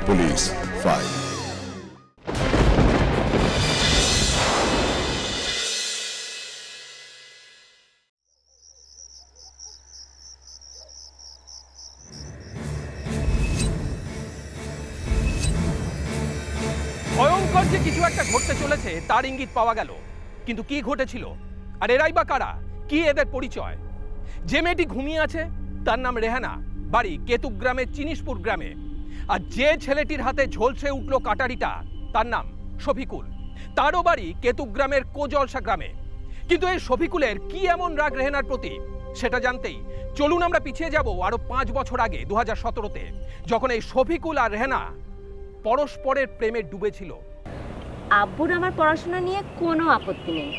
Police file. ভয়ঙ্কর যে কিছু একটা ঘটতে চলেছে তার ইঙ্গিত পাওয়া গেল, কিন্তু কি ঘটেছিল আর এরাই বা কারা, কি এদের পরিচয়? যে মেয়েটি ঘুমিয়ে আছে তার নাম রেহানা, বাড়ি কেতুগ্রামের চিনিশপুর গ্রামে। আর যে ছেলেটির হাতে ঝলসে উঠল কাটারিটা তার নাম শফিকুল, তারও বাড়ি কেতুগ্রামের কোজলসা গ্রামে। কিন্তু এই শফিকুলের কি এমন রাগ রেহানার প্রতি, সেটা জানতেই চলুন আমরা পিছিয়ে যাব আরো 5 বছর আগে 2017-তে, যখন এই শফিকুল আর রেহানা পরস্পরের প্রেমে ডুবেছিল। আব্বুর আমার পড়াশোনা নিয়ে কোনো আপত্তি নেই।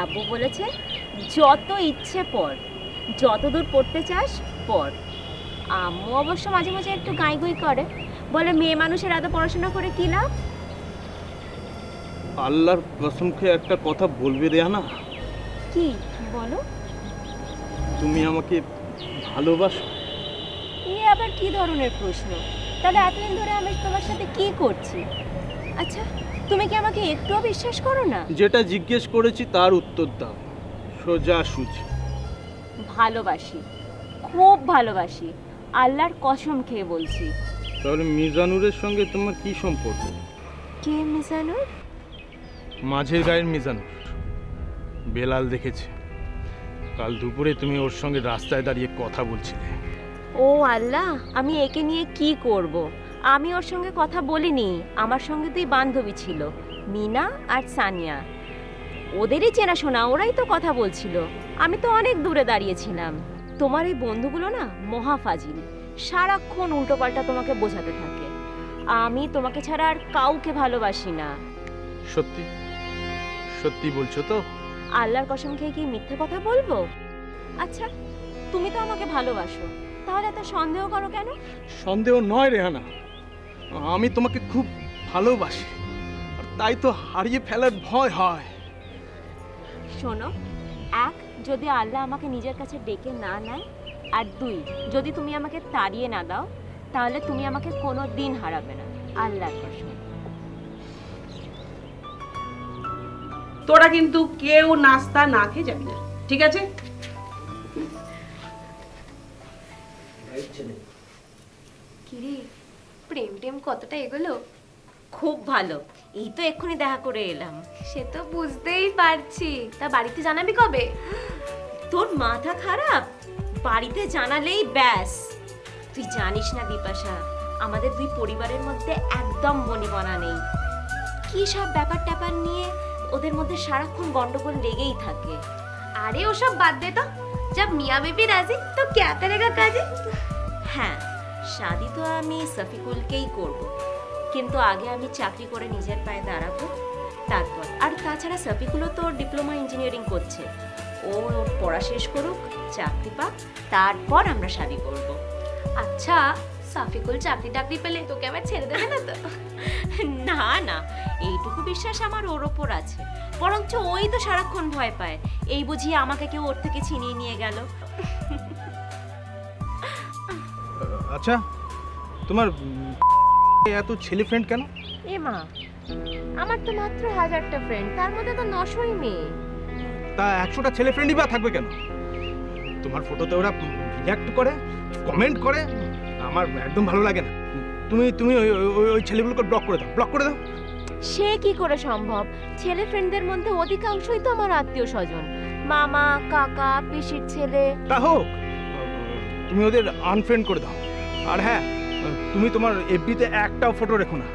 আব্বু বলেছে যত ইচ্ছে পড়, যতদূর পড়তে চাস পড়। আম্মু অবশ্য মাঝে মাঝে একটু গাইগুই করে, বলে মেয়ে মানুষের এত পড়াশোনা করে কি লাভ। আল্লাহর কসম খেয়ে একটা কথা বলবে রেহানা? কি বলো? তুমি আমাকে ভালোবাসো? এ আবার কি ধরনের প্রশ্ন? তাহলে এতদিন ধরে আমি তোমার সাথে কি করছি? আচ্ছা, তুমি কি আমাকে একটুও বিশ্বাস করো না? যেটা জিজ্ঞেস করেছি তার উত্তর দাও, সোজা সুজি। ভালোবাসি, খুব ভালোবাসি, আল্লাহর কসম খেয়ে বলছি। তাহলে মিজানুরের সঙ্গে তোমার কি সম্পর্ক? কে মিজানুর? মাঝের গায়ের মিজানুর। বেলাল দেখেছে কাল দুপুরে তুমি ওর সঙ্গে রাস্তায় দাঁড়িয়ে কথা বলছিলে। ও আল্লাহ, আমি একে নিয়ে কি করব? আমি ওর সঙ্গে কথা বলিনি, আমার সঙ্গে দুই বান্ধবী ছিল, মিনা আর সানিয়া। ওদেরই চেনাশোনা, ওরাই তো কথা বলছিল। আমি তো অনেক দূরে দাঁড়িয়েছিলাম। তোমার এই বন্ধুগুলো না মহা ফাজিল, সারাক্ষণ উল্টোপাল্টা তোমাকে বোঝাতে থাকে। আমি তোমাকে ছাড়া আর কাউকে ভালোবাসি না। সত্যি সত্যি বলছো তো? আল্লাহর কসম খেয়ে কি মিথ্যে কথা বলবো? আচ্ছা, তুমি তো আমাকে ভালোবাসো, তাহলে এত সন্দেহ করো কেন? সন্দেহ নয় রেহানা, আমি তোমাকে খুব ভালোবাসি, আর তাই তো হারিয়ে ফেলার ভয় হয়। শোনো, এক, যদি আল্লাহ আমাকে নিজের কাছে ডেকে না নেয়, আর দুই, যদি তুমি আমাকে তাড়িয়ে না দাও, তাহলে তুমি আমাকে কোনো দিন হারাবে না, আল্লাহর কসম। তোরা কিন্তু কেউ নাস্তা না খেয়ে যাবি না, ঠিক আছে? কিরে, প্রেম টেম কতটা এগোলো? খুব ভালো, এই তো এক্ষুনি দেখা করে এলাম। সে তো বুঝতেই পারছি। তা বাড়িতে জানাবি কবে? তোর মাথা খারাপ? বাড়িতে জানালেই ব্যাস। তুই জানিস না বিপাশা, আমাদের দুই পরিবারের মধ্যে একদম বনিবনা নেই। কি সব ব্যাপার ট্যাপার নিয়ে ওদের মধ্যে সারাক্ষণ গন্ডগোল লেগেই থাকে। আরে ওসব বাদ দে তো, जब मियाँ बीबी राजी तो क्या करेगा काजी? হ্যাঁ, শাদি তো আমি সফিকুলকেই করব, কিন্তু আগে আমি চাকরি করে নিজের পায়ে দাঁড়াবো, তারপর। আর তাছাড়া সফিকুলও তো ডিপ্লোমা ইঞ্জিনিয়ারিং করছে, ও ওর পড়া শেষ করুক, চাকরি পাক, তারপর আমরা শাদি করব। अच्छा, সাফিকুল চাকরি টাকরি পেলে তোকে আবার ছেড়ে দেবে না তো? না না, এইটুকু বিশ্বাস আমার ওর ওপর আছে, বরঞ্চ ওই তো সারাক্ষণ ভয় পায়, এই বুঝি আমাকে কেউ ওর থেকে ছিনিয়ে নিয়ে গেল। আচ্ছা, তোমার এত ছেলে ফ্রেন্ড কেন? এ মা, আমার তো মাত্র 1000টা ফ্রেন্ড, তার মধ্যে তো 900ই মেয়ে। তা 100টা ছেলে ফ্রেন্ডই বা থাকবে কেন? তোমার ফটোতে ওরা রিঅ্যাক্ট করে, কমেন্ট করে, আমার একদম ভালো লাগে না। তুমি ওই ছেলেগুলোকে ব্লক করে দাও, ব্লক করে দাও। সে কি করে সম্ভব? ছেলে ফ্রেন্ডদের মধ্যে অধিকাংশই তো আমার আত্মীয় স্বজন, মামা, কাকা, পিসির ছেলে। তা হোক, তুমি ওদের আনফ্রেন্ড করে দাও। আর হ্যাঁ, তুমি তোমার এফবিতে একটাও ফটো রেখো না।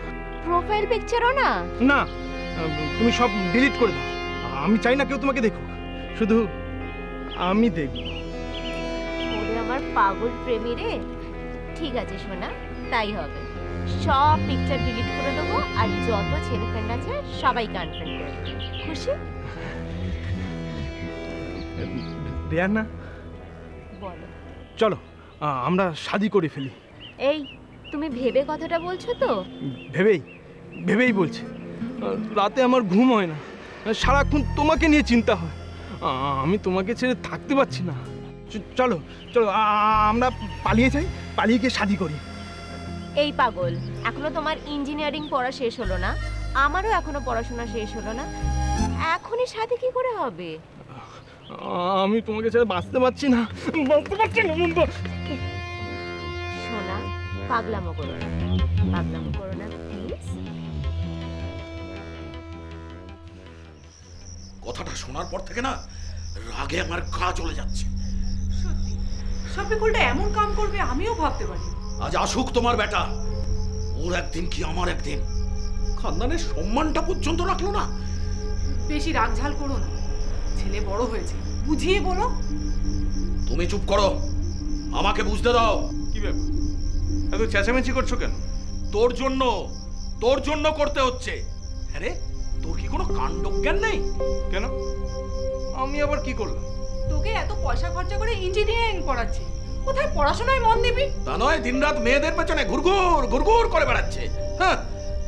প্রোফাইল পিকচারও না? না, তুমি সব ডিলিট করে দাও। আমি চাই না কেউ তোমাকে দেখুক, শুধু আমি দেখব। ওরে আমার পাগল প্রেমী রে। ঠিক আছে সোনা, তাই হবে। সব পিকচার ডিলিট করে দেবো, আর যত ছেলে ফ্রেন্ড আছে সবাইকে আনফ্রেন্ড করে দেবো। খুশি? রিয়ানা, বলো। চলো আমরা শাদি করে ফেলি। এই, তুমি ভেবে কথাটা বলছো তো? ভেবেই বলছি। রাতে আমার ঘুম হয় না, সারাক্ষণ তোমাকে নিয়ে চিন্তা হয়। আমি তোমাকে ছেড়ে থাকতে পারছি না। চলো চলো, আমরা পালিয়ে যাই, পালিয়ে গিয়ে শাদি করি। এই পাগল, এখনো তোমার ইঞ্জিনিয়ারিং পড়া শেষ হলো না, আমারও এখনো পড়াশোনা শেষ হলো না, এখনই সাথে কি করে হবে? আমি তোমাকে ছেড়ে বাঁচতে পারছি না, সোনা, পাগলামো করো না, পাগলামো করো না প্লিজ। কথাটা শোনার পর থেকে না রাগে আমার গা চলে যাচ্ছে। সত্যি শফিকুলটা এমন কাম করবে আমিও ভাবতে পারি। আজ আসুক তোমার বেটা, ওর একদিন কি আমার একদিন। খানদানের সম্মানটা পর্যন্ত রাখলো না। বেশি রাগঝাল করো না, ছেলে বড় হয়েছে, বুঝিয়ে বলো। তুমি চুপ করো, আমাকে বুঝতে দাও। কি ব্যাপার, এত চেঁচামেচি করছো কেন? তোর জন্য করতে হচ্ছে। আরে তোর কি কোনো কাণ্ডজ্ঞান নেই? কেন, আমি আবার কি করলাম? তোকে এত পয়সা খরচা করে ইঞ্জিনিয়ারিং পড়াচ্ছি, কোথায় পড়াশোনায় মন দিবি? তা নয় দিনরাত মেয়েদের পেছনে ঘুরঘুর করে বেড়াচ্ছে। হ্যাঁ,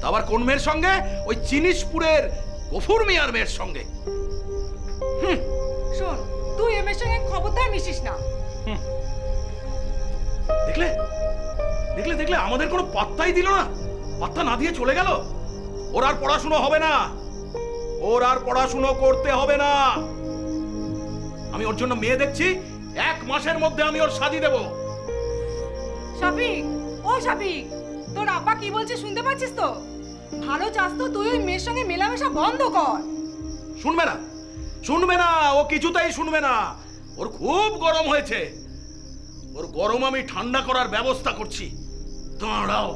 তা আবার কোন মেয়ের সঙ্গে? ওই চিনিসপুরের গফুর মিয়ার মেয়ের সঙ্গে। শোন, তুই এমের সঙ্গে খবরদার মিশিস না। দেখলে দেখলে দেখলে আমাদের কোনো পাত্তাই দিল না, পাত্তা না দিয়ে চলে গেল। ওর আর পড়াশুনো হবে না, ওর আর পড়াশুনো করতে হবে না। আমি ওর জন্য মেয়ে দেখছি, 1 মাসের মধ্যে আমি ওর শাদী দেব। শফিক, ও শফিক, তোর আব্বা কি বলছে শুনতে পাচ্ছিস তো? ভালো চাস তো তুই ওই মেয়ের সঙ্গে মেলামেশা বন্ধ কর। শুনবে না, ও কিছুতেই শুনবে না। ওর খুব গরম হয়েছে, ওর গরম আমি ঠান্ডা করার ব্যবস্থা করছি, দাঁড়াও।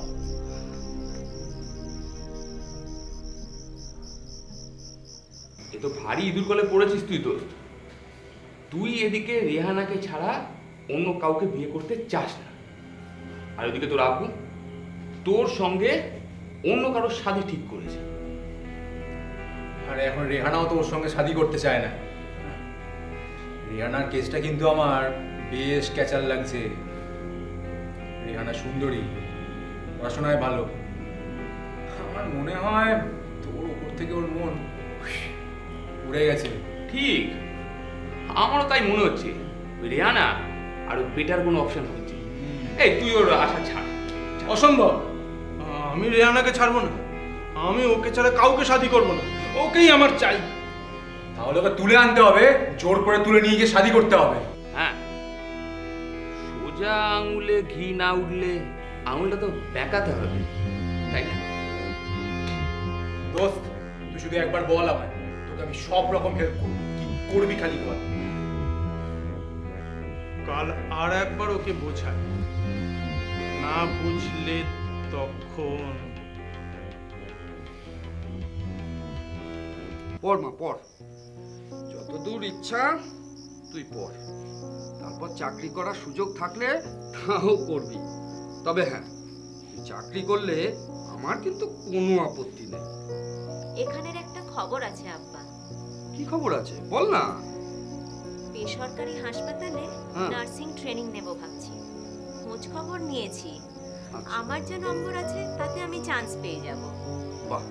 এ তো ভারী ইঁদুর কলে পড়েছিস তুই। তুই এদিকে রেহানাকে ছাড়া অন্য কাউকে বিয়ে করতে চাস না, আর ওদিকে তোর আব্বু তোর সঙ্গে অন্য কারোর শাদী ঠিক করেছে। আর এখন রেহানাও তো ওর সঙ্গে শাদী করতে চায় না। রেহানার কেসটা কিন্তু আমার বেশ ক্যাচাল লাগছে। রেহানা সুন্দরী, পড়াশোনায় ভালো। আমার মনে হয় তোর উপর থেকে ওর মন উড়ে গেছে। ঠিক, আমারও তাই মনে হচ্ছে। ওই রেহানা আরো বেটার কোনো অপশন হচ্ছে। এই তুই ওর আশা ছাড়। অসম্ভব, আমি রেহানাকে ছাড়বো না। আমি ওকে ছাড়া কাউকে শাদী করবো না, ওকেই আমার চাই। তাহলে ওকে তুলে আনতে হবে, জোর করে তুলে নিয়ে গিয়ে শাদী করতে হবে। হ্যাঁ, সোজা আঙুলে ঘি না উঠলে আঙুলটা তো বেঁকাতে হবে, তাই না? দোস্ত, তুই শুধু একবার বল আমায়, তোকে আমি সব রকম হেল্প করবো। কি করবি খালি বল। কাল আর একবার ওকে বোঝায়, না বুঝলে তখন। পড় মা পড়, যতদূর ইচ্ছা তুই পড়, তারপর চাকরি করার সুযোগ থাকলে তাও করবি। তবে হ্যাঁ, চাকরি করলে আমার কিন্তু কোনো আপত্তি নেই। এখানের একটা খবর আছে আব্বা। কি খবর আছে বল না। বেসরকারি হাসপাতালে হ্যাঁ। নার্সিং ট্রেনিং নেব ভাবছি। খোঁজ খবর নিয়েছি, আচ্ছা। আমার যে নম্বর আছে তাতে আমি চান্স পেয়ে যাব। বাহ,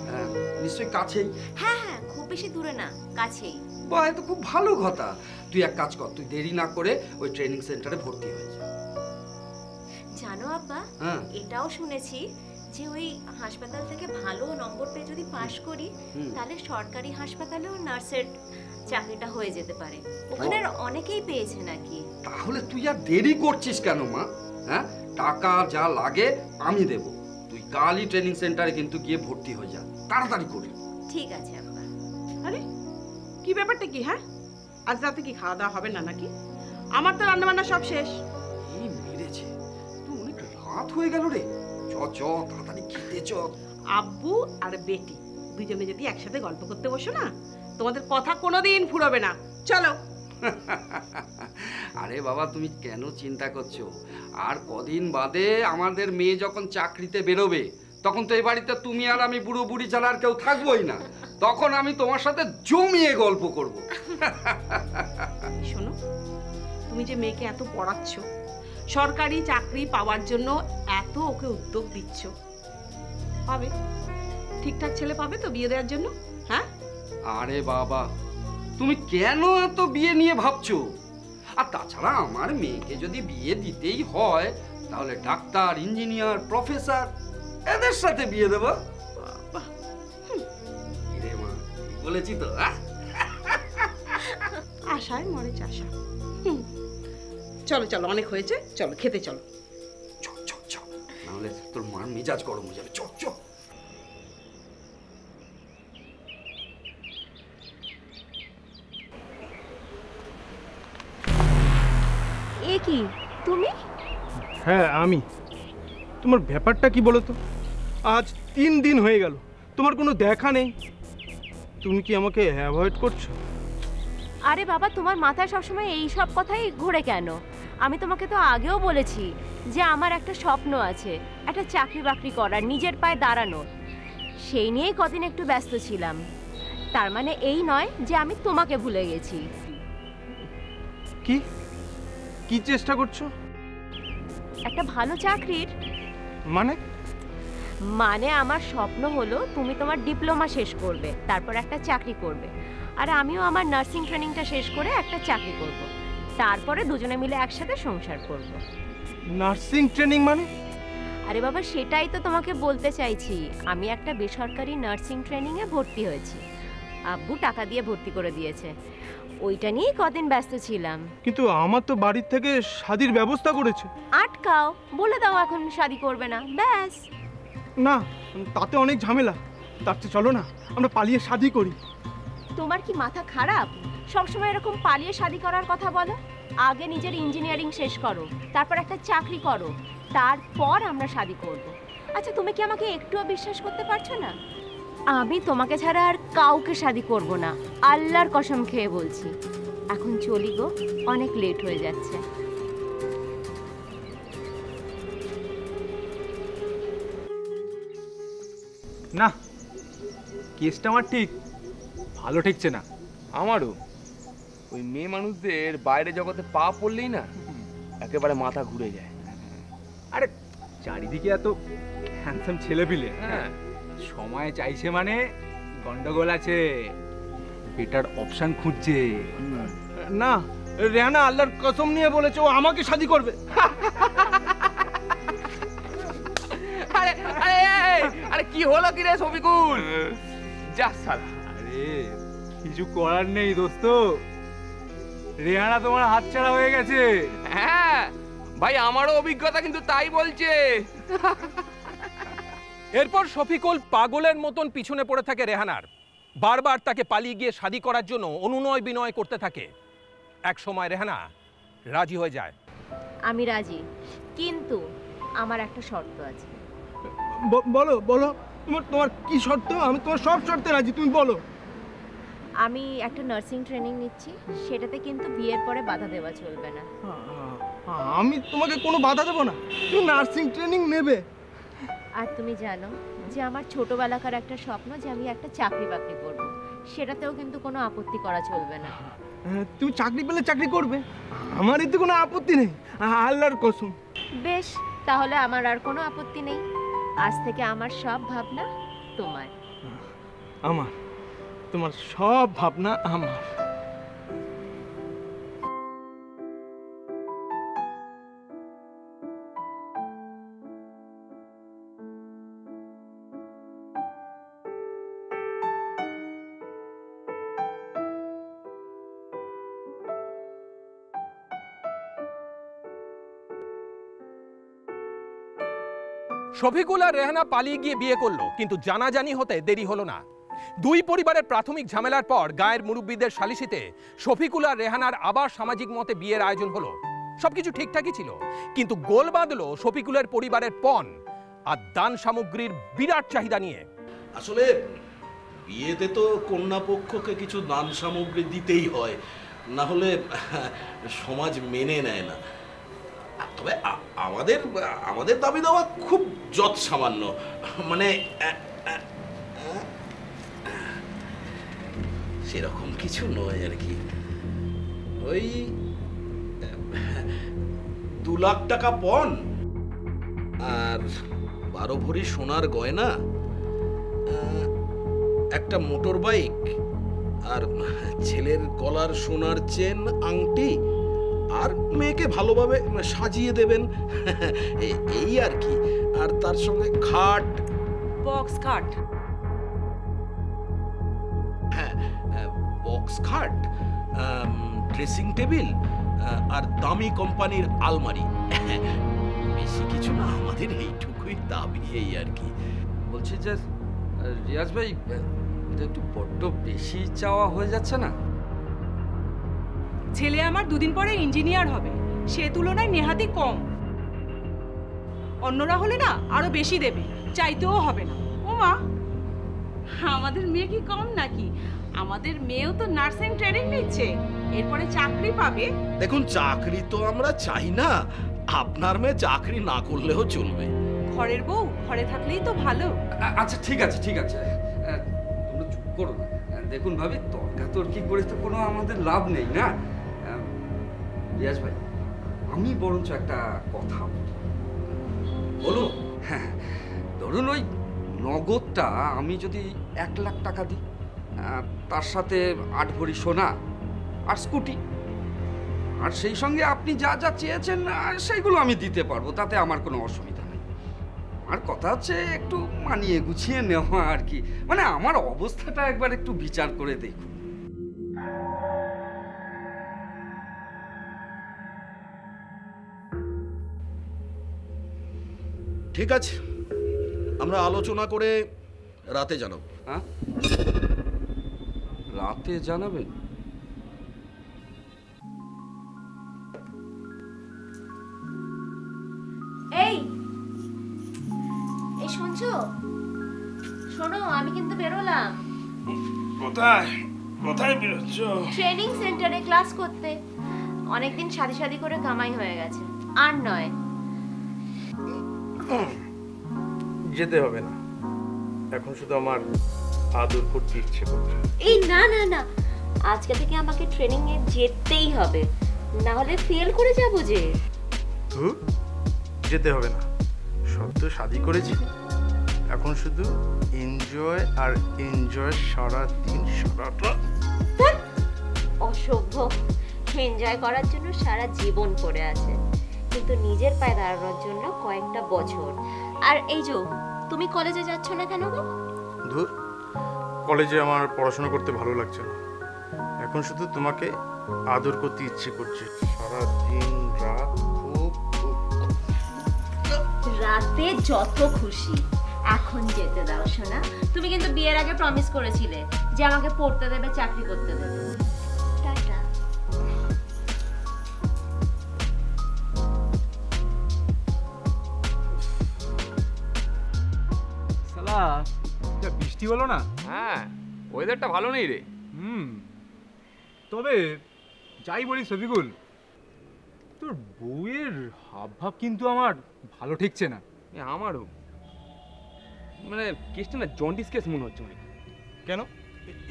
হ্যাঁ নিশ্চয়ই কাছেই। হ্যাঁ হ্যাঁ, খুব বেশি দূরে না, কাছেই। বাহ, এ তো খুব ভালো কথা। তুই এক কাজ কর, তুই দেরি না করে ওই ট্রেনিং সেন্টারে ভর্তি হয়ে যা। জানো আব্বা, হ্যাঁ। এটাও শুনেছি যে ওই হাসপাতাল থেকে ভালো নম্বর পেয়ে যদি পাশ করি তাহলে সরকারি হাসপাতালেও নার্সের চাকরিটা হয়ে যেতে পারে। ওখানে অনেকেই পেয়েছে নাকি। তাহলে তুই আর দেরি করছিস কেন মা? হ্যাঁ, টাকা যা লাগে আমি দেব। তুই কালই ট্রেনিং সেন্টারে কিন্তু গিয়ে ভর্তি হয়ে যা, তাড়াতাড়ি করে। ঠিক আছে আব্বা। আরে কি ব্যাপারটা কি? হ্যাঁ, আজ রাতে কি খাওয়া দাওয়া হবে না নাকি? আমার তো রান্না বান্না সব শেষ। এই মেরেছে তো, অনেক রাত হয়ে গেল রে। চ চ তাড়াতাড়ি খেতে চ। আব্বু আর বেটি দুজনে যদি একসাথে গল্প করতে বসো না, তোমাদের কথা কোনোদিন ফুরবে না। চলো। আরে বাবা, তুমি কেন চিন্তা করছো? আর কদিন বাদে আমাদের মেয়ে যখন চাকরিতে বেরোবে, তখন তো এই বাড়িতে তুমি আর আমি বুড়ো বুড়ি ছাড়া আর কেউ থাকবোই না। তখন আমি তোমার সাথে জমিয়ে গল্প করব। শোনো, তুমি যে মেয়েকে এত পড়াচ্ছ, সরকারি চাকরি পাওয়ার জন্য এত ওকে উদ্যোগ দিচ্ছ, পাবে? ঠিকঠাক ছেলে পাবে তো বিয়ে দেওয়ার জন্য? হ্যাঁ। আরে বাবা, তুমি কেন এত বিয়ে নিয়ে ভাবছো? আর তাছাড়া আমার মেয়েকে যদি বিয়ে দিতেই হয়, তাহলে ডাক্তার, ইঞ্জিনিয়ার, প্রফেসর এদের সাথে বিয়ে দেব। রে মা, বলেছি তো। আশায় মরে চাষা। চলো চলো, অনেক হয়েছে, চলো খেতে চলো। চল চল চল, নাহলে তোর মার মেজাজ গরম হয়ে যাবে। চল চল। এ কি তুমি? হ্যাঁ আমি। তোমার ব্যাপারটা কি বলো তো? আজ 3 দিন হয়ে গেল, তোমার কোনো দেখা নেই। তুমি কি আমাকে অ্যাভয়েড করছো? আরে বাবা, তোমার মাথায় সবসময় এই সব কথাই ঘুরে কেন? আমি তোমাকে তো আগেও বলেছি যে আমার একটা স্বপ্ন আছে, একটা চাকরি বাকরি করার, নিজের পায়ে দাঁড়ানোর। সেই নিয়েই কদিন একটু ব্যস্ত ছিলাম। তার মানে এই নয় যে আমি তোমাকে ভুলে গেছি। কি কি চেষ্টা করছো? একটা ভালো চাকরির। মানে আমার স্বপ্ন হলো তুমি তোমার ডিপ্লোমা শেষ করবে, তারপর একটা চাকরি করবে, আর আমিও আমার নার্সিং ট্রেনিংটা শেষ করে একটা চাকরি করব, তারপরে দুজনে মিলে একসাথে সংসার করব। নার্সিং ট্রেনিং মানে? আরে বাবা, সেটাই তো তোমাকে বলতে চাইছি। আমি একটা বেসরকারি নার্সিং ট্রেনিংয়ে ভর্তি হয়েছি, আব্বু টাকা দিয়ে ভর্তি করে দিয়েছে। ওইটা নিয়েই কদিন ব্যস্ত ছিলাম। কিন্তু আমার তো বাড়ির থেকে শাদির ব্যবস্থা করেছে। আটকাও, বলে দাও এখন শাদি করবে না, ব্যাস। না, তাতে অনেক ঝামেলা। তার চেয়ে চলো না আমরা পালিয়ে শাদি করি। তোমার কি মাথা খারাপ? সবসময় এরকম পালিয়ে শাদি করার কথা বলো? আগে নিজের ইঞ্জিনিয়ারিং শেষ করো, তারপর একটা চাকরি করো, তারপর আমরা শাদি করব। আচ্ছা, তুমি কি আমাকে একটুও বিশ্বাস করতে পারছো না? আমি তোমাকে ছাড়া আর কাউকে শাদি করব না, আল্লাহর কসম খেয়ে বলছি। এখন চলি গো, অনেক লেট হয়ে যাচ্ছে। না, কেসটা আমার ঠিক ভালো ঠেকছে না। আমারও ওই মেয়ে মানুষদের বাইরে জগতে পা পড়লেই না একেবারে মাথা ঘুরে যায়। আরে চারিদিকে এত হ্যান্ডসাম ছেলে পিলে, হ্যাঁ, সময় চাইছে মানে গন্ডগোল আছে, বেটার অপশন খুঁজছে। না, রেহানা আল্লাহর কসম নিয়ে বলেছে ও আমাকে শাদি করবে। আরে আরে আরে কি হলো কি রে শফিকুল? যা সালা। আরে কিছু করার নেই দোস্ত, রেহানা তোমার হাতছাড়া হয়ে গেছে। হ্যাঁ ভাই, আমারও অভিজ্ঞতা কিন্তু তাই বলছে। এরপর শফিকুল পাগলের মতন পিছনে পড়ে থাকে রেহানার, বারবার তাকে পালিয়ে গিয়ে শাদি করার জন্য অনুনয় বিনয় করতে থাকে। এক সময় রেহানা রাজি হয়ে যায়। আমি রাজি, কিন্তু আমার একটা শর্ত আছে। বলো বলো, তোমার কি শর্ত? আমি তোমার সব শর্তে রাজি, তুমি বলো। আমি একটা নার্সিং ট্রেনিং নিচ্ছি, সেটাতে কিন্তু বিয়ের পরে বাধা দেওয়া চলবে না। আমি তোমাকে কোনো বাধা দেবো না, তুমি নার্সিং ট্রেনিং নেবে। আর তুমি জানো যে আমার ছোটবেলাকার একটা স্বপ্ন যে আমি একটা চাকরি বাকরি করব, সেটাতেও কিন্তু কোনো আপত্তি করা চলবে না। তুমি চাকরি পেলে চাকরি করবে, আমার এতে কোনো আপত্তি নেই, আল্লাহর কসম। বেশ, তাহলে আমার আর কোনো আপত্তি নেই। আজ থেকে আমার সব ভাবনা তোমার। আমার, তোমার সব ভাবনা আমার। শফিকুল আর রেহানা পালিয়ে গিয়ে বিয়ে করলো, কিন্তু জানাজানি হতে দেরি হলো না। দুই পরিবারের প্রাথমিক ঝামেলার পর গায়ের মুরব্বীদের সালিশিতে শফিকুল আর রেহানার আবার সামাজিক মতে বিয়ের আয়োজন হলো। সবকিছু ঠিকঠাকই ছিল, কিন্তু গোল বাঁধলো শফিকুলের পরিবারের পণ আর দান সামগ্রীর বিরাট চাহিদা নিয়ে। আসলে বিয়েতে তো কন্যা পক্ষকে কিছু দান সামগ্রী দিতেই হয়, না হলে সমাজ মেনে নেয় না। তবে আমাদের দাবি দেওয়া খুব যৎ সামান্য, মানে সেরকম কিছু নয় আর কি। ওই 2 লাখ টাকা পণ আর 12 ভরি সোনার গয়না, একটা মোটর বাইক, আর ছেলের গলার সোনার চেন, আংটি, আর মেয়েকে ভালোভাবে সাজিয়ে দেবেন এই আর কি। আর তার সঙ্গে খাট, বক্স খাট। হ্যাঁ বক্স খাট, ড্রেসিং টেবিল আর দামি কোম্পানির আলমারি। বেশি কিছু না, আমাদের এইটুকুই দাবি, এই আর কি। বলছি যে রিয়াজ ভাই, এটা একটু বড্ড বেশি চাওয়া হয়ে যাচ্ছে না? ছেলে আমার দুদিন পরে ইঞ্জিনিয়ার হবে, সে তুলনায় নেহাতি কম। অন্যরা হলে না আরো বেশি দেবে, চাইতেও হবে না। ও মা, আমাদের মেয়ে কি কম নাকি? আমাদের মেয়েও তো নার্সিং ট্রেনিং নিচ্ছে, এরপরে চাকরি পাবে। দেখুন, চাকরি তো আমরা চাই না, আপনার মেয়ে চাকরি না করলেও চলবে। ঘরের বউ ঘরে থাকলেই তো ভালো। আচ্ছা ঠিক আছে ঠিক আছে, তোমরা চুপ করো না। দেখুন ভাবি, তর্কাতর্কি করে তো কোনো আমাদের লাভ নেই না। রিয়াজ ভাই, আমি বরঞ্চ একটা কথা বলুন। হ্যাঁ, ধরুন ওই নগদটা আমি যদি 1 লাখ টাকা দিই, তার সাথে 8 ভরি সোনা আর স্কুটি, আর সেই সঙ্গে আপনি যা যা চেয়েছেন সেইগুলো আমি দিতে পারবো, তাতে আমার কোনো অসুবিধা নেই। আমার কথা হচ্ছে একটু মানিয়ে গুছিয়ে নেওয়া আর কি, মানে আমার অবস্থাটা একবার একটু বিচার করে দেখুন। ঠিক আছে, আমরা আলোচনা করে রাতে জানাবো। হ্যাঁ, রাতে জানাবেন? এই এই শুনছো? শোনো, আমি কিন্তু বেরোলাম। কোথায় কোথায় বেরোচ্ছ? ট্রেনিং সেন্টারে ক্লাস করতে। অনেকদিন শাদি শাদি করে কামাই হয়ে গেছে, আর নয়। যেতে হবে না, এখন শুধু আমার আদর করতে ইচ্ছে করছে। এই না না না, আজকে থেকে আমাকে ট্রেনিং এ যেতেই হবে, না হলে ফেল করে যাব যে। ধুর, যেতে হবে না, সদ্য শাদি করেছি, এখন শুধু এনজয় আর এনজয়, সারাদিন সারাটা। অসভ্য, এনজয় করার জন্য সারা জীবন পড়ে আছে, কিন্তু নিজের পায়ে দাঁড়ানোর জন্য কয়েকটা বছর। আর এই যে তুমি কলেজে যাচ্ছ না কেন গো? ধুর, কলেজে আমার পড়াশোনা করতে ভালো লাগছে না, এখন শুধু তোমাকে আদর করতে ইচ্ছে করছে, সারাদিন রাত। খুব রাতে যত খুশি, এখন যেতে দাও সোনা। তুমি কিন্তু বিয়ের আগে প্রমিস করেছিলে যে আমাকে পড়তে দেবে, চাকরি করতে দেবে। টাটা। সালা, এটা বৃষ্টি হলো না? হ্যাঁ, ওয়েদারটা ভালো নেই রে। তবে যাই বলি শফিকুল, তোর বউয়ের হাবভাব কিন্তু আমার ভালো ঠেকছে না। আমারও, মানে কেসটা না জন্ডিস কেস মনে হচ্ছে অনেক। কেন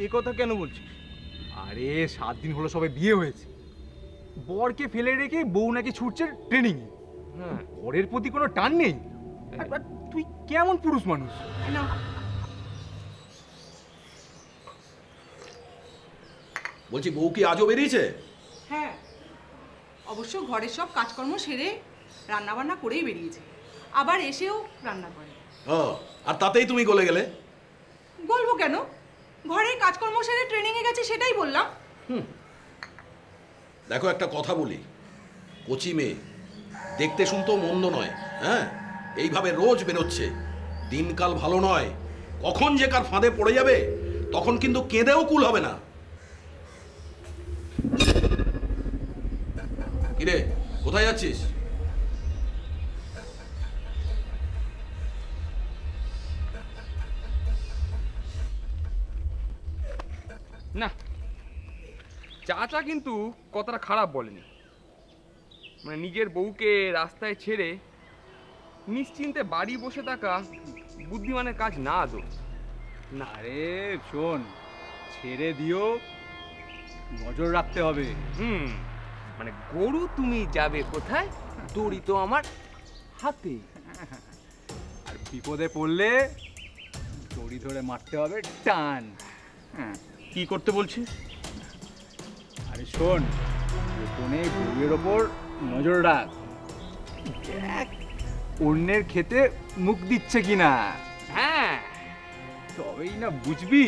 এ কথা কেন বলছিস? আরে 7 দিন হলো সবে বিয়ে হয়েছে, বরকে ফেলে রেখে বউ নাকি ছুটছে ট্রেনিং এ। হ্যাঁ, বরের প্রতি কোনো টান নেই। আর তুই কেমন পুরুষ মানুষ? বলছি, বউ কি আজও বেরিয়েছে? হ্যাঁ, অবশ্য ঘরের সব কাজকর্ম সেরে রান্না বান্না করেই বেরিয়েছে, আবার এসেও রান্না করে। ও, আর তাতেই তুমি গলে গেলে? বলবো কেন, ঘরের কাজকর্ম সেরে ট্রেনিং এ গেছে, সেটাই বললাম। দেখো, একটা কথা বলি, কচি মেয়ে, দেখতে শুনতেও মন্দ নয়। হ্যাঁ, এইভাবে রোজ বেরোচ্ছে, দিনকাল ভালো নয়, কখন যে কার ফাঁদে পড়ে যাবে তখন কিন্তু কেঁদেও কুল হবে না। কিরে, কোথায় যাচ্ছিস? না, চাচা কিন্তু কথাটা খারাপ বলেনি। মানে নিজের বউকে রাস্তায় ছেড়ে নিশ্চিন্তে বাড়ি বসে থাকা বুদ্ধিমানের কাজ না আদৌ। না রে শোন, ছেড়ে দিও, নজর রাখতে হবে। মানে গরু তুমি যাবে কোথায়, দড়ি তো আমার হাতে। আর বিপদে পড়লে দড়ি ধরে মারতে হবে টান। কি করতে বলছিস? আরে শোন, গোপনে বউয়ের ওপর নজর রাখ, দেখ অন্যের খেতে মুখ দিচ্ছে কিনা। হ্যাঁ, তবেই না বুঝবি।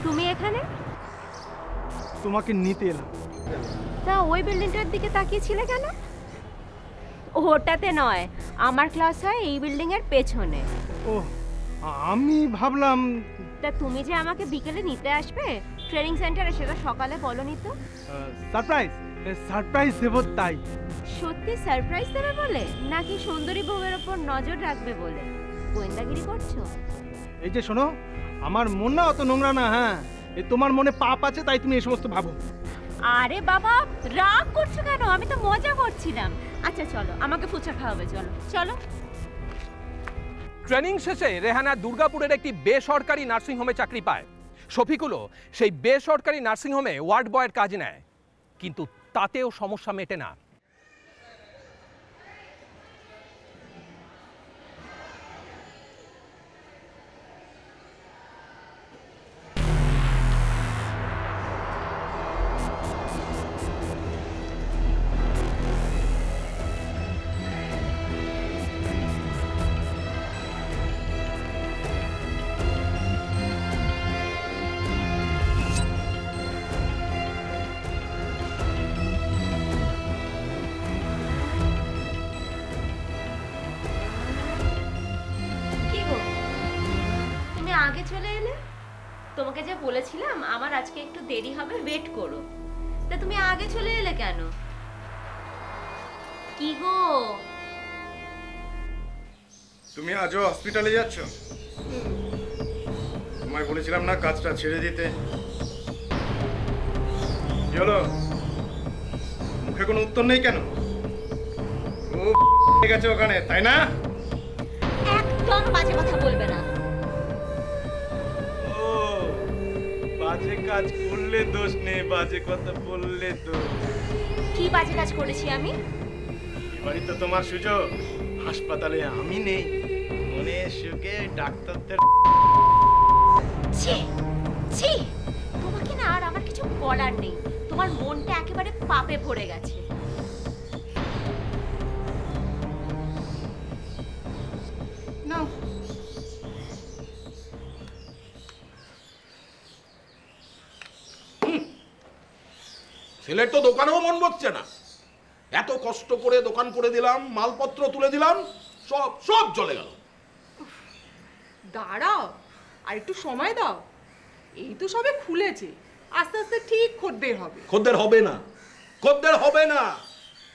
তুমি এখানে? তোমাকে নিতে এলাম। তা ওই বিল্ডিংটার দিকে তাকিয়েছিলে কেন? ওটাতে নয়, আমার ক্লাস হয় এই বিল্ডিং এর পেছনে। ও, আমি ভাবলাম। তা তুমি যে আমাকে বিকেলে নিতে আসবে ট্রেনিং সেন্টারে, সেটা সকালে বলনি তো? সারপ্রাইজ দেবো তাই। সত্যি সারপ্রাইজ দেবে বলে, নাকি সুন্দরী বউয়ের ওপর নজর রাখবে বলে গোয়েন্দাগিরি করছো? এই যে শোনো, আমার মন না অত নোংরা না। হ্যাঁ, তোমার মনে পাপ আছে তাই তুমি এই সমস্ত ভাবো। আরে বাবা, রাগ করছো কেন? আমি তো মজা করছিলাম। আচ্ছা চলো, আমাকে ফুচকা খাওয়াবে, চলো চলো। ট্রেনিং শেষে রেহানা দুর্গাপুরের একটি বেসরকারি নার্সিংহোমে চাকরি পায়। শফিকুলও সেই বেসরকারি নার্সিংহোমে ওয়ার্ড বয়ের কাজ নেয়, কিন্তু তাতেও সমস্যা মেটে না। আগে চলে এলে? তোমাকে যে বলেছিলাম আমার আজকে একটু দেরি হবে, ওয়েট করো। তা তুমি আগে চলে এলে কেন? কি গো, তুমি আজও হসপিটালে যাচ্ছ? তোমায় বলেছিলাম না কাজটা ছেড়ে দিতে। কি হলো, মুখে কোনো উত্তর নেই কেন? খুব গেছে ওখানে, তাই না? একদম বাজে কথা বলবে না। বাজে কাজ করলে দোষ নেই, বাজে কথা বললে দোষ। কি বাজে কাজ করেছি আমি? এবারই তো তোমার সুযোগ। হাসপাতালে আমি নেই, মনে সুখে ডাক্তারদের। ছি ছি, তোমাকে না আর আমার কিছু বলার নেই। তোমার মনটা একেবারে পাপে ভরে গেছে। নাও, ছেলের তো দোকানেও মন বসছে না। এত কষ্ট করে দোকান করে দিলাম, মালপত্র তুলে দিলাম, সব সব চলে গেল। দাঁড়াও, আর একটু সময় দাও। এই তো সবে খুলেছে, আস্তে আস্তে ঠিক খদ্দের হবে। খদ্দের হবে না, খদ্দের হবে না।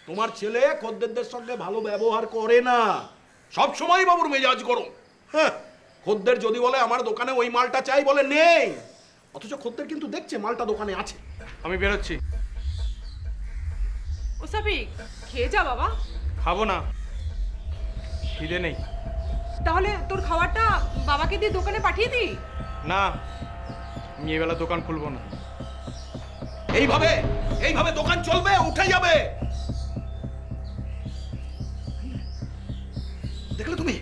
তোমার ছেলে খদ্দেরদের সঙ্গে ভালো ব্যবহার করে না, সব সময় বাবুর মেজাজ গরম। হ্যাঁ, খদ্দের যদি বলে আমার দোকানে ওই মালটা চাই, বলে নেই, অথচ খদ্দের কিন্তু দেখছে মালটা দোকানে আছে। আমি বেরোচ্ছি। ও সাফিক, খেয়ে যা বাবা। খাবো না, খিদে নেই। তাহলে তোর খাবারটা বাবাকে দিয়ে দোকানে পাঠিয়ে দি। না, আমি এবেলা দোকান খুলবো না। এইভাবে এইভাবে দোকান চলবে, উঠে যাবে। দেখলে তুমি?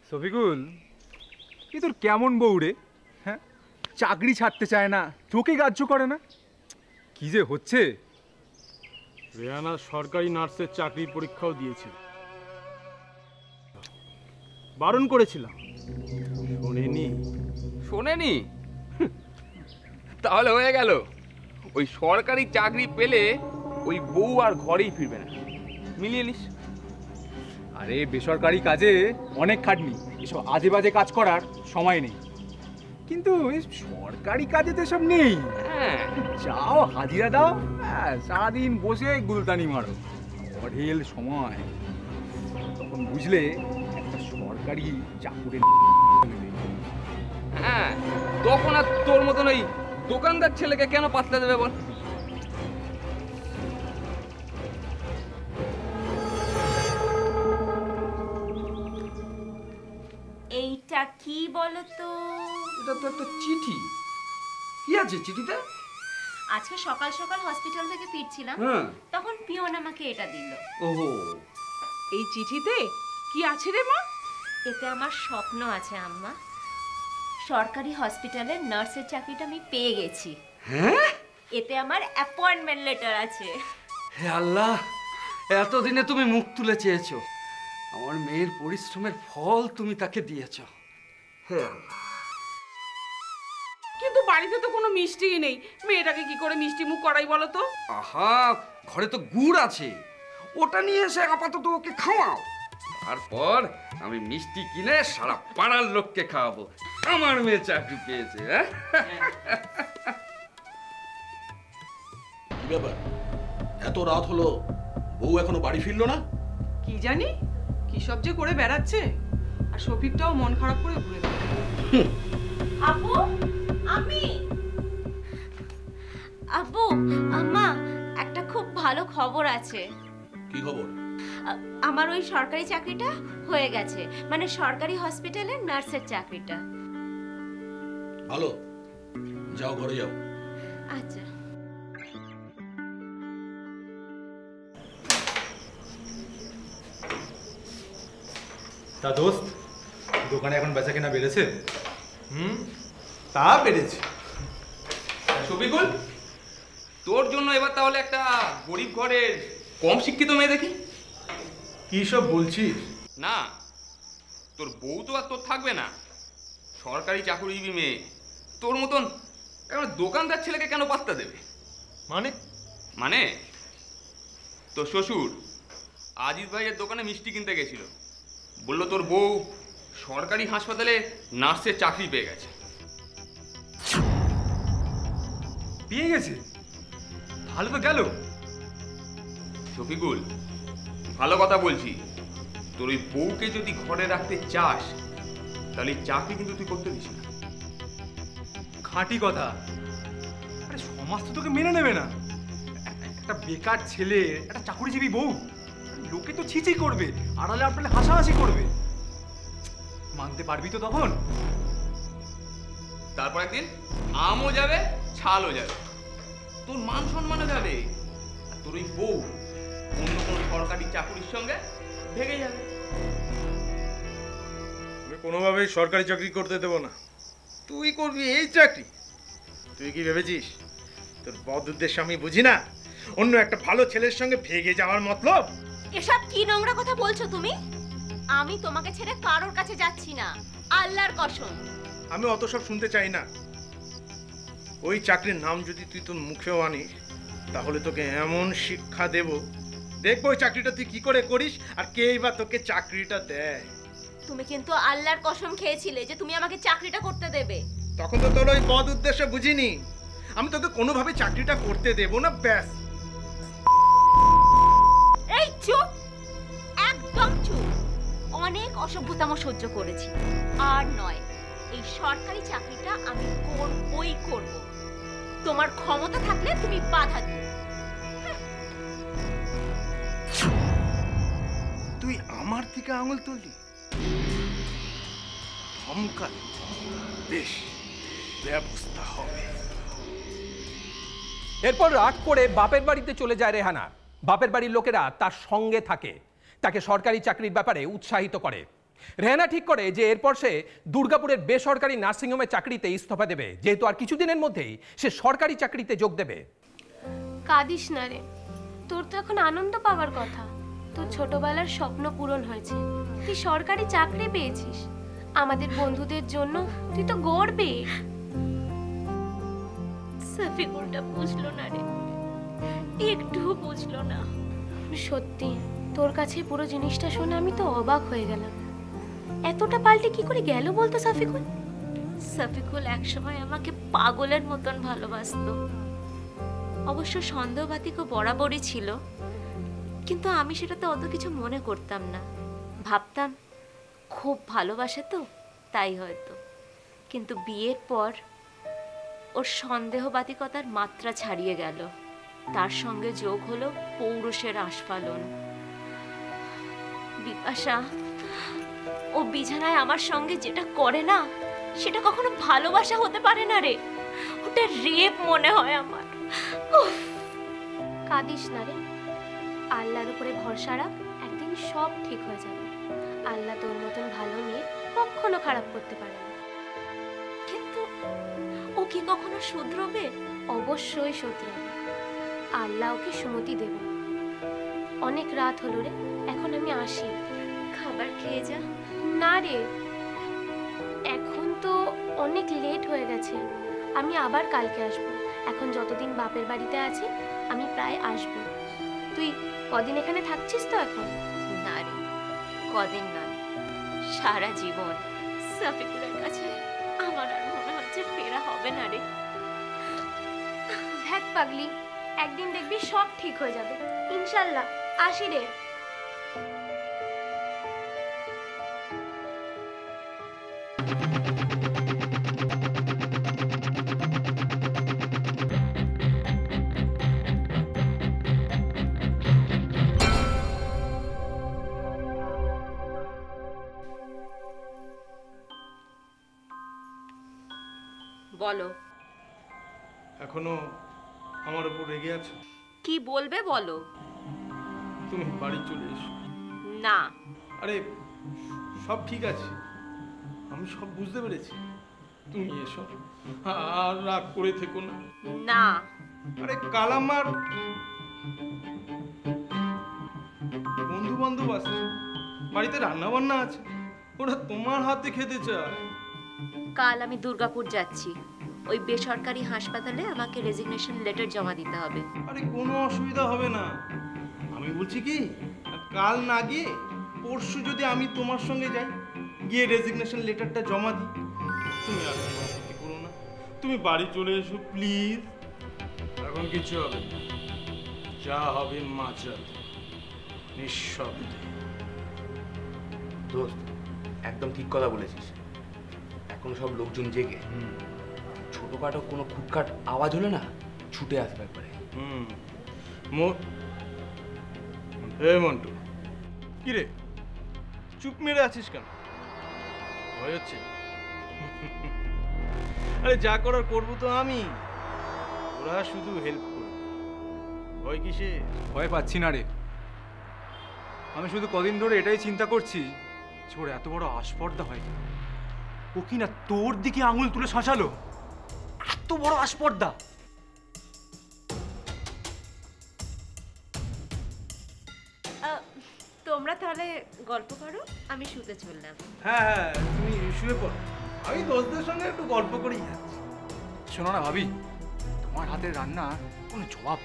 শফিকুল, এ তোর কেমন বউ রে? হ্যাঁ, চাকরি ছাড়তে চায় না, চোখে গ্রাহ্য করে না, কি যে হচ্ছে। রেহানা সরকারি নার্সের চাকরির পরীক্ষাও দিয়েছিল, বারণ করেছিলাম, শোনেনি। শোনেনি? তাহলে হয়ে গেল, ওই সরকারি চাকরি পেলে ওই বউ আর ঘরেই ফিরবে না। মিলিয়ে নিস। আরে বেসরকারি কাজে অনেক খাটনি, এসব আজে বাজে কাজ করার সময় নেই। কিন্তু এই সরকারি কাজে তো সব নেই। হ্যাঁ, যাও হাজিরা দাও, সারাদিন বসে গুলতানি মারো, অঢেল সময়। তখন বুঝলে একটা সরকারি চাকুরে। হ্যাঁ, তখন আর তোর মতন ওই দোকানদার ছেলেকে কেন পাততে দেবে বল? এইটা কি বলো তো? এটা তো একটা চিঠি। কি আছে চিঠিতে? আজকে সকাল সকাল হসপিটাল থেকে ফিরছিলাম, তখন পিয়ন আমাকে এটা দিল। ওহো, এই চিঠিতে কি আছে রে মা? এতে আমার স্বপ্ন আছে আম্মা। সরকারি হসপিটালে নার্সের চাকরিটা আমি পেয়ে গেছি। হ্যাঁ? এতে আমার অ্যাপয়েন্টমেন্ট লেটার আছে। হে আল্লাহ, এতদিনে তুমি মুখ তুলে চেয়েছো, আমার মেয়ের পরিশ্রমের ফল তুমি তাকে দিয়েছো। হে আল্লাহ। কিন্তু বাড়িতে তো কোনো মিষ্টিই নেই, মেয়েটাকে কি করে মিষ্টি মুখ করাই বলো তো? আহা, ঘরে তো গুড় আছে, ওটা নিয়ে এসে আপাতত ওকে খাওয়াও। তারপর আমি মিষ্টি কিনে সারা পাড়ার লোককে খাওয়াবো। আমার মেয়ে চাকরি পেয়েছে। কি ব্যাপার, এত রাত হলো, বউ এখনো বাড়ি ফিরলো না? কি জানি কি সব যে করে বেড়াচ্ছে, আর শফিকটাও মন খারাপ করে ঘুরে বেড়াচ্ছে। আপু, আমি আব্বু, আম্মা, একটা খুব ভালো খবর আছে। কি খবর? আমার ওই সরকারি চাকরিটা হয়ে গেছে, মানে সরকারি হসপিটালে নার্সের চাকরিটা। ভালো, যাও ঘরে যাও। আচ্ছা। তা দোস্ত, দোকানে এখন বেচা কেনা বেড়েছে? তা বেড়েছে। শফিকুল, তোর জন্য এবার তাহলে একটা গরিব ঘরের কম শিক্ষিত মেয়ে দেখি। কি সব বলছিস? না, তোর বউ তো আর তোর থাকবে না, সরকারি চাকরিজীবী মেয়ে, তোর মতন এখন দোকানদার ছেলেকে কেন পাত্তা দেবে? মানে? মানে তোর শ্বশুর আজিজ ভাইয়ের দোকানে মিষ্টি কিনতে গেছিল, বললো তোর বউ সরকারি হাসপাতালে নার্সের চাকরি পেয়ে গেছে। পেয়ে গেছে? ভালো তো গেল। শফিকুল, ভালো কথা বলছি, তোর ওই বউকে যদি ঘরে রাখতে চাস তাহলে চাকরি কিন্তু তুই করতে দিস না। খাঁটি কথা। আরে সমাজ তো তোকে মেনে নেবে না। একটা বেকার ছেলে, একটা চাকরিজীবী বউ, লোকে তো ছিচি করবে, আড়ালে আড়ালে হাসাহাসি করবে। মানতে পারবি তো তখন? তারপর একদিন আমও যাবে, ছালও যাবে, তোর মান সম্মানও যাবে, আর তোর ওই বউ অন্য কোনো সরকারি চাকরির সঙ্গে ভেগে যাবে। আমি কোনোভাবেই সরকারি চাকরি করতে দেবো না। তুই করবি এই চাকরি? তুই কি ভেবেছিস তোর বদ উদ্দেশ্য আমি বুঝি না? অন্য একটা ভালো ছেলের সঙ্গে ভেগে যাওয়ার মতলব? এসব কি নোংরা কথা বলছো তুমি? আমি তোমাকে ছেড়ে কারোর কাছে যাচ্ছি না, আল্লাহর কসম। আমি অত সব শুনতে চাই না। ওই চাকরির নাম যদি তুই তোর মুখেও আনিস, তাহলে তোকে এমন শিক্ষা দেব, দেখবো ওই চাকরিটা তুই কি করে করিস আর কেই বা তোকে চাকরিটা দেয়। তুমি কিন্তু আল্লাহর কসম খেয়েছিলে যে তুমি আমাকে চাকরিটা করতে দেবে। তখন তো তোর ওই বদ উদ্দেশ্য বুঝিনি। আমি তোকে কোনোভাবে চাকরিটা করতে দেব না, ব্যাস। এই চুপ, একদম চুপ। অনেক অসভ্যতাম সহ্য করেছি, আর নয়। এই সরকারি চাকরিটা আমি করবই করব। তোমার ক্ষমতা থাকলে তুমি বাধা দিও। তুই আমার দিকে আঙুল তুললি? ধমকাল, বেশ ব্যবস্থা হবে। এরপর রাগ করে বাপের বাড়িতে চলে যায় রেহানা। বাপের বাড়ির লোকেরা তার সঙ্গে থাকে, তাকে সরকারি চাকরির ব্যাপারে উৎসাহিত করে। রেহানা ঠিক করে যে এরপর সে দুর্গাপুরের বেসরকারি নার্সিংহোমে চাকরিতে ইস্তফা দেবে, যেহেতু আর কিছুদিনের মধ্যেই সে সরকারি চাকরিতে যোগ দেবে। কাঁদিস না রে, তোর তো এখন আনন্দ পাওয়ার কথা। তোর ছোটবেলার স্বপ্ন পূরণ হয়েছে, তুই সরকারি চাকরি পেয়েছিস। আমাদের বন্ধুদের জন্য তুই তো গর্বে। সাফিকুলটা বুঝলো না রে, একটুও বুঝলো না। সত্যি তোর কাছে পুরো জিনিসটা শুনে আমি তো অবাক হয়ে গেলাম। এতটা পাল্টে কি করে গেল বলতো সাফিকুল? সাফিকুল একসময় আমাকে পাগলের মতন ভালোবাসতো। অবশ্য সন্দেহবাতিকও বরাবরই ছিল, কিন্তু আমি সেটাতে অত কিছু মনে করতাম না। ভাবতাম খুব ভালোবাসে তো, তাই হয়তো। কিন্তু বিয়ের পর ওর সন্দেহবাদিকতার মাত্রা ছাড়িয়ে গেল। তার সঙ্গে যোগ হলো পৌরুষের আস্ফালন। বিপাশা, ও বিছানায় আমার সঙ্গে যেটা করে না সেটা কখনো ভালোবাসা হতে পারে না রে, ওটা রেপ মনে হয় আমার। কাঁদিস না রে, আল্লাহর উপরে ভরসা রাখ, একদিন সব ঠিক হয়ে যাবে। আল্লাহ তোর মতন ভালো মেয়ে কখনো খারাপ করতে পারে না। কিন্তু ও কি কখনো শুধরবে? অবশ্যই শুধরাবে, আল্লাহ ওকে সুমতি দেবে। অনেক রাত হলো রে, এখন আমি আসি। খাবার খেয়ে যা। না রে, এখন তো অনেক লেট হয়ে গেছে, আমি আবার কালকে আসবো। এখন যতদিন বাপের বাড়িতে আছি আমি প্রায় আসবো। তুই কদিন এখানে থাকছিস তো এখন? না রে, কদিন নয়, সারা জীবন। সাফিকুলের কাছে আমার আর মনে হচ্ছে ফেরা হবে না রে। দেখ পাগলি, একদিন দেখবি সব ঠিক হয়ে যাবে ইনশাল্লাহ। আসি রে। বলো। এখনো আমার উপর রেগে আছো? কি বলবে বলো। তুমি বাড়ি চলে এসো। না। আরে সব ঠিক আছে, আমি সব বুঝতে পেরেছি, তুমি এসো, আর রাগ করে থেকো না। না। আরে কাল আমার বন্ধু বান্ধব আছে, বাড়িতে রান্না বান্না আছে, ওরা তোমার হাতে খেতে চায়। কাল আমি দুর্গাপুর যাচ্ছি, ওই বেসরকারি হাসপাতালে আমাকে রেজিগনেশন লেটার জমা দিতে হবে। আরে কোনো অসুবিধা হবে না, আমি বলছি কি কাল না গিয়ে পরশু যদি আমি তোমার সঙ্গে যাই, গিয়ে রেজিগনেশন লেটারটা জমা দিই। তুমি আর কোনো আপত্তি করো না, তুমি বাড়ি চলে এসো প্লিজ। এখন কিছু হবে না, যা হবে মাঝরাতে নিঃশব্দে। দোস্ত, একদম ঠিক কথা বলেছিস। এখন সব লোকজন জেগে, ছোটখাটো কোনো খুটখাট আওয়াজ হলে না ছুটে আসবে একবারে। মন্টু, কি রে চুপ মেরে আছিস কেন? ভয় হচ্ছে? আরে যা করার করবো তো আমি, ওরা শুধু হেল্প করবে। ভয় কিসে? ভয় পাচ্ছি না রে, আমি শুধু কদিন ধরে এটাই চিন্তা করছি যে ওর এত বড় আস্পর্ধা হয় কেন। ও কি না তোর দিকে আঙুল তুলে শাসালো, এত বড় আস্পর্ধা। তোমরা তাহলে গল্প করো, আমি শুতে চললাম। হ্যাঁ হ্যাঁ, তুমি শুয়ে পড়ো, আমি দোস্তদের সঙ্গে একটু গল্প করেই যাচ্ছি। শোনো না ভাবি, তোমার হাতের রান্না কোনো জবাব,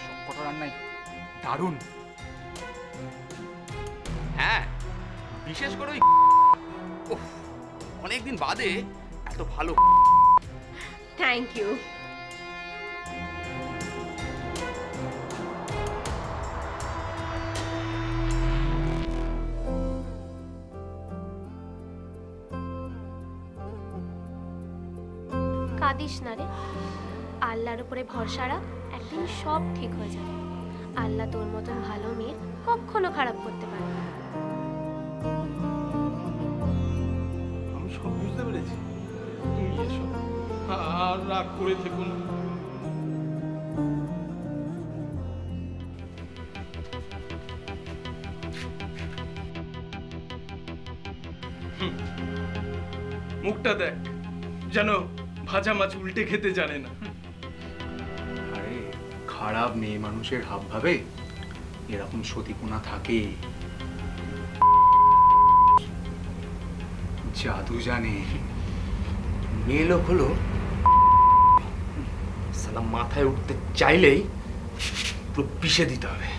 সব কটা রান্নাই দারুণ। হ্যাঁ, বিশেষ করে ওই অনেকদিন বাদে এত ভালো। Thank you. কাঁদিস না রে, আল্লাহর উপরে ভরসা রাখ, একদিন সব ঠিক হয়ে যাবে। আল্লাহ তোর মতন ভালো মেয়ে কখনো খারাপ করতে পারে না। আমি সব বুঝতে পেরেছি, তুমি এসো, আর রাগ করে থেকো না। মুখটা দেখ, যেন ভাজা মাছ উল্টে খেতে জানে না। আরে খারাপ মেয়ে মানুষের হাব ভাবে এরকম সতীপনা থাকে, জাদু জানে। মেয়ে লোক হলো সালা, মাথায় উঠতে চাইলেই পুরো পিষে দিতে হবে।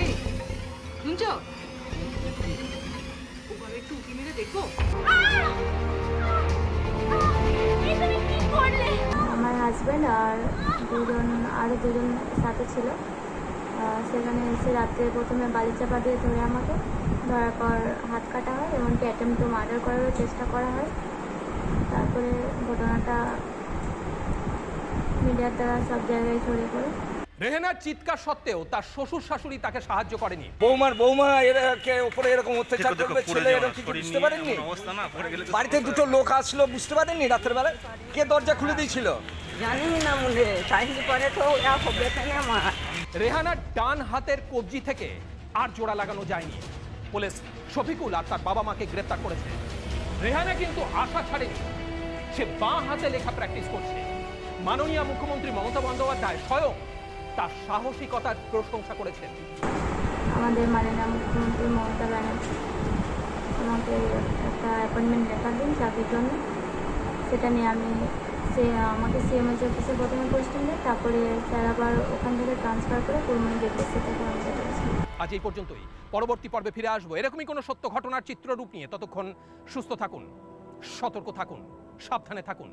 এই শুনছো, ওভাবে একটু উঁকি মেরে দেখো। আমার হাজব্যান্ড আর আরো দুজন সাথে ছিল, সেখানে এসে রাত্রে প্রথমে বালি চাপা দিয়ে ধরে আমাকে, ধরার পর হাত কাটা হয়, এমনকি অ্যাটেম্প টু মার্ডার করারও চেষ্টা করা হয়। তারপরে ঘটনাটা মিডিয়ার দ্বারা সব জায়গায় ছড়িয়ে পড়ে। রেহেনার চিৎকার সত্ত্বেও তার শ্বশুর শাশুড়ি তাকে সাহায্য করেনি। বৌমা এরকে উপরে এরকম অত্যাচার করবে, ছেলে এরকম কিছু বুঝতে পারেননি? বাড়িতে দুটো লোক আসলো, বুঝতে পারেননি রাতের বেলায়? কে দরজা খুলে দিয়েছিল? জানি না মনে চাইলে পরে তো হবে আমার। রেহানার ডান হাতের কবজি থেকে আর জোড়া লাগানো যায়নি। পুলিশ শফিকুল আর তার বাবা মাকে গ্রেফতার করেছে। রেহানা কিন্তু আশা ছাড়েনি, সে বাঁ হাতে লেখা প্র্যাকটিস করছে। মাননীয় মুখ্যমন্ত্রী মমতা বন্দ্যোপাধ্যায় স্বয়ং তার সাহসিকতার প্রশংসা করেছেন। আমাদের মাননীয় মুখ্যমন্ত্রী মমতা ব্যানার্জি আমাকে একটা অ্যাপয়েন্টমেন্ট লেখা দিন চাকরির জন্য। সেটা নিয়ে আমাকে সিএমএস অফিসে প্রথমে পোস্টিং দেয়, তারপরে স্যার আবার ওখান থেকে ট্রান্সফার করে পুরমানি বিপিএসসি থেকে আমাকে করেছে। আজ এই পর্যন্তই। পরবর্তী পর্বে ফিরে আসবো এরকমই কোনো সত্য ঘটনার চিত্ররূপ নিয়ে। ততক্ষণ সুস্থ থাকুন, সতর্ক থাকুন, সাবধানে থাকুন।